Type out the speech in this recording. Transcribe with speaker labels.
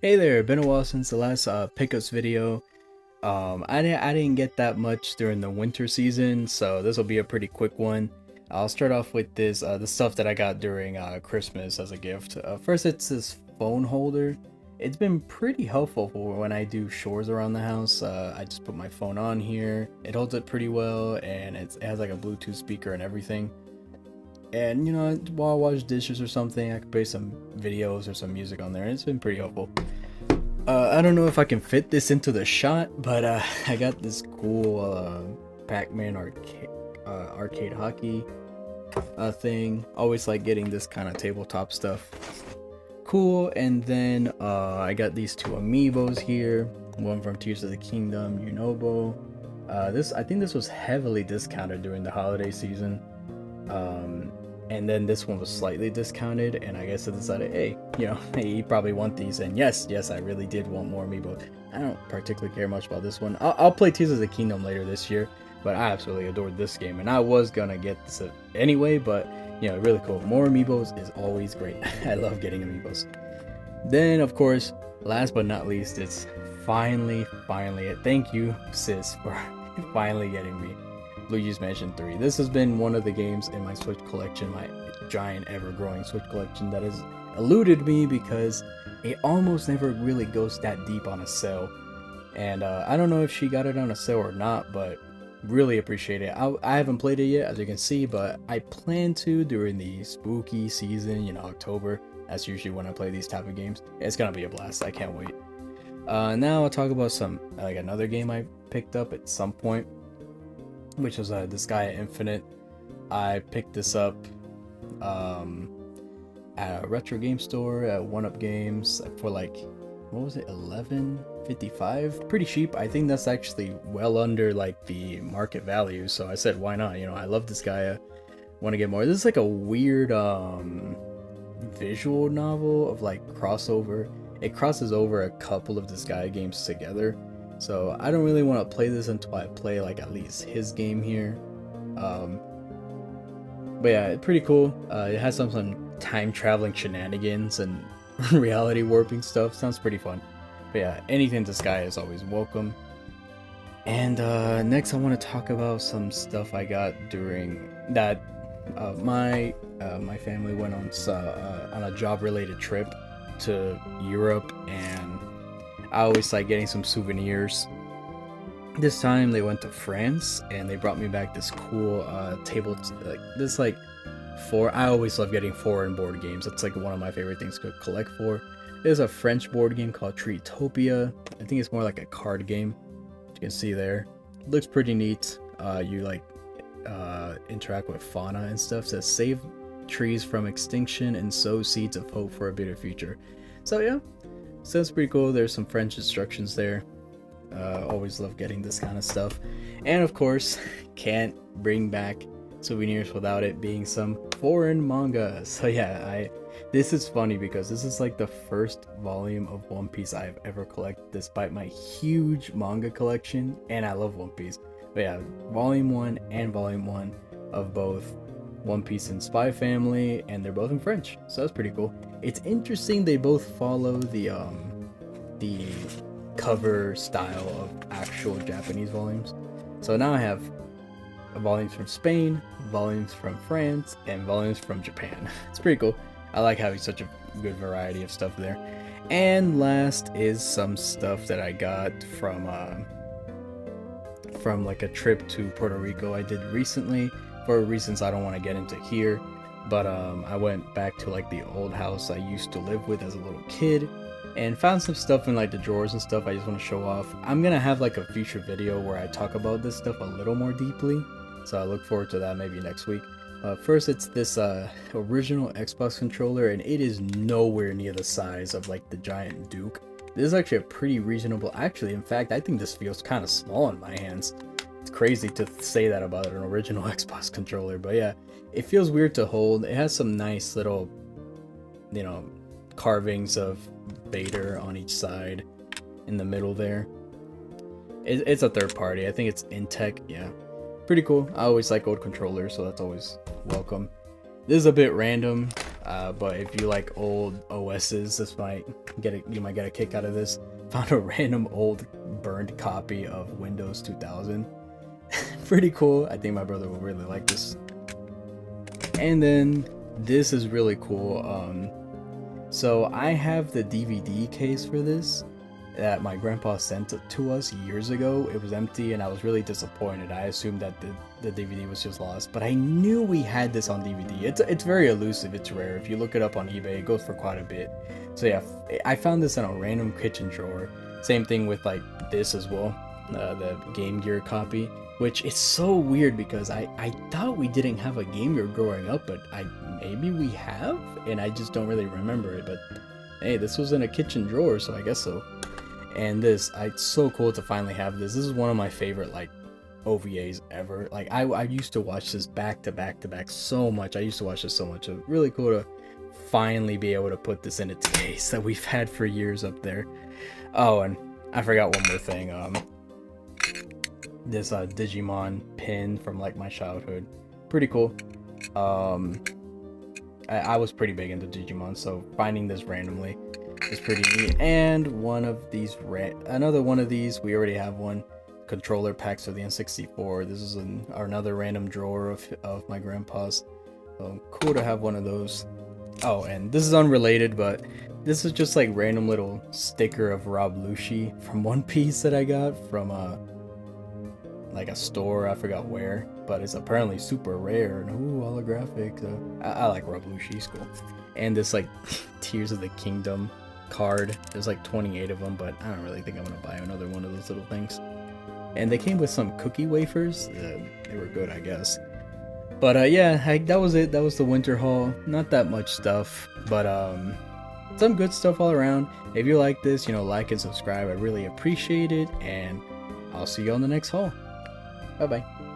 Speaker 1: Hey there, been a while since the last pickups video. I didn't get that much during the winter season, so this will be a pretty quick one. I'll start off with this the stuff that I got during Christmas as a gift. First, it's this phone holder. It's been pretty helpful for when I do chores around the house. I just put my phone on here. It holds it pretty well, and it has like a Bluetooth speaker and everything. And you know, while I wash dishes or something, I can play some videos or some music on there. And it's been pretty helpful. I don't know if I can fit this into the shot, but I got this cool Pac-Man arcade hockey thing. Always like getting this kind of tabletop stuff. Cool, and then I got these two amiibos here. One from Tears of the Kingdom, Unobo. I think this was heavily discounted during the holiday season. And then this one was slightly discounted, and I guess I decided, hey, hey, you probably want these, and yes, I really did want more amiibo. I don't particularly care much about this one. I'll play Tears of the Kingdom later this year, but I absolutely adored this game, and I was gonna get this anyway, but, really cool. More amiibos is always great. I love getting amiibos. Then, of course, last but not least, it's finally, thank you, sis, for finally getting me Luigi's Mansion 3. This has been one of the games in my Switch collection, my giant ever-growing Switch collection, that has eluded me because it almost never really goes that deep on a sale. And I don't know if she got it on a sale or not, but really appreciate it. I haven't played it yet, as you can see, but I plan to during the spooky season, October. That's usually when I play these type of games. It's gonna be a blast. I can't wait. Now I'll talk about another game I picked up at some point, which was Disgaea Infinite. I picked this up at a retro game store at 1UP Games for like, what was it, $11.55? Pretty cheap. I think that's actually well under like the market value, so I said why not. I love Disgaea, want to get more. This is like a weird visual novel of like crossover. It crosses over a couple of Disgaea games together. So I don't really want to play this until I play like at least his game here. But yeah, it's pretty cool. It has some time traveling shenanigans and reality warping stuff. Sounds pretty fun. But yeah, anything Disgaea is always welcome. And next I want to talk about some stuff I got during that. My family went on a job related trip to Europe, and I always like getting some souvenirs. This time they went to France and they brought me back this cool I always love getting foreign board games. It's like one of my favorite things to collect for. There's a French board game called Treetopia. I think it's more like a card game. You can see there. It looks pretty neat. You interact with fauna and stuff. It says save trees from extinction and sow seeds of hope for a better future. So yeah, sounds pretty cool. There's some French instructions there. Always love getting this kind of stuff. And of course, can't bring back souvenirs without it being some foreign manga. So yeah, this is funny because this is like the first volume of One Piece I've ever collected, despite my huge manga collection, and I love One Piece. But yeah, volume 1 and volume 1 of both One Piece and Spy Family, and they're both in French, so that's pretty cool. It's interesting they both follow the cover style of actual Japanese volumes. So now I have volumes from Spain, volumes from France, and volumes from Japan. It's pretty cool. I like having such a good variety of stuff there. And last is some stuff that I got from like a trip to Puerto Rico I did recently, for reasons I don't want to get into here. But I went back to like the old house I used to live with as a little kid, and found some stuff in like the drawers and stuff I just want to show off. I'm gonna have like a future video where I talk about this stuff a little more deeply, so I look forward to that maybe next week. First, it's this original Xbox controller, and it is nowhere near the size of like the giant Duke. This is actually a pretty reasonable, actually, in fact, I think this feels kind of small in my hands. It's crazy to say that about an original Xbox controller, but yeah, it feels weird to hold. It has some nice little, carvings of Vader on each side in the middle there. It's a third party. I think it's Intech. Yeah, pretty cool. I always like old controllers, so that's always welcome. This is a bit random. But if you like old OSs, you might get a kick out of this. Found a random old burned copy of Windows 2000. Pretty cool. I think my brother will really like this. And then this is really cool. So I have the DVD case for this that my grandpa sent to us years ago. It was empty and I was really disappointed. I assumed that the DVD was just lost, but I knew we had this on DVD. It's very elusive, it's rare. If you look it up on eBay, it goes for quite a bit. So yeah, I found this in a random kitchen drawer. Same thing with like this as well, the Game Gear copy, which is so weird because I thought we didn't have a Game Gear growing up, but maybe we have, and I just don't really remember it. But hey, this was in a kitchen drawer, so I guess so. And this, it's so cool to finally have this. This is one of my favorite like OVAs ever. Like I used to watch this back to back to back so much. I used to watch this so much. It's really cool to finally be able to put this in its case that we've had for years up there. Oh, and I forgot one more thing. This Digimon pin from like my childhood. Pretty cool. I was pretty big into Digimon, so finding this randomly is pretty neat. And one of these, another one of these, we already have one. Controller packs for the N64. This is another random drawer of my grandpa's. So cool to have one of those. Oh, and this is unrelated, but this is just like random little sticker of Rob Lucci from One Piece that I got from like a store, I forgot where, but it's apparently super rare and ooh, holographic. So I like Rob Lucci, he's cool. And this like Tears of the Kingdom card. There's like 28 of them, but I don't really think I'm gonna buy another one of those little things. And they came with some cookie wafers. They were good, I guess. But yeah, that was it. That was the winter haul. Not that much stuff, but some good stuff all around. If you like this, like and subscribe. I really appreciate it, and I'll see you on the next haul. Bye bye.